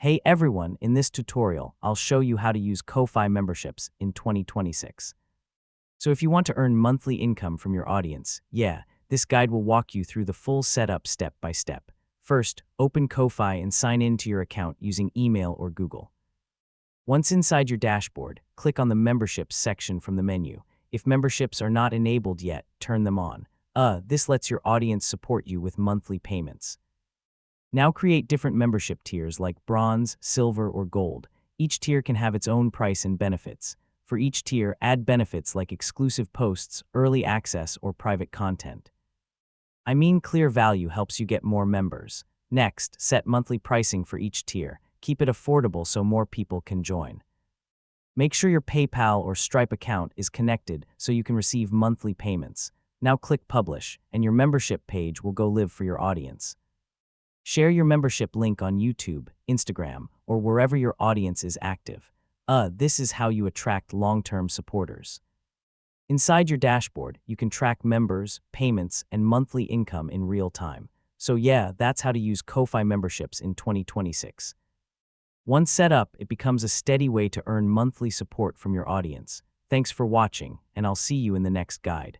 Hey everyone, in this tutorial, I'll show you how to use Ko-Fi memberships in 2026. So if you want to earn monthly income from your audience, this guide will walk you through the full setup step by step. First, open Ko-Fi and sign in to your account using email or Google. Once inside your dashboard, click on the Memberships section from the menu. If memberships are not enabled yet, turn them on. This lets your audience support you with monthly payments. Now create different membership tiers like bronze, silver, or gold. Each tier can have its own price and benefits. For each tier, add benefits like exclusive posts, early access, or private content. Clear value helps you get more members. Next, set monthly pricing for each tier. Keep it affordable so more people can join. Make sure your PayPal or Stripe account is connected so you can receive monthly payments. Now click Publish, and your membership page will go live for your audience. Share your membership link on YouTube, Instagram, or wherever your audience is active. This is how you attract long-term supporters. Inside your dashboard, you can track members, payments, and monthly income in real time. So that's how to use Ko-Fi memberships in 2026. Once set up, it becomes a steady way to earn monthly support from your audience. Thanks for watching, and I'll see you in the next guide.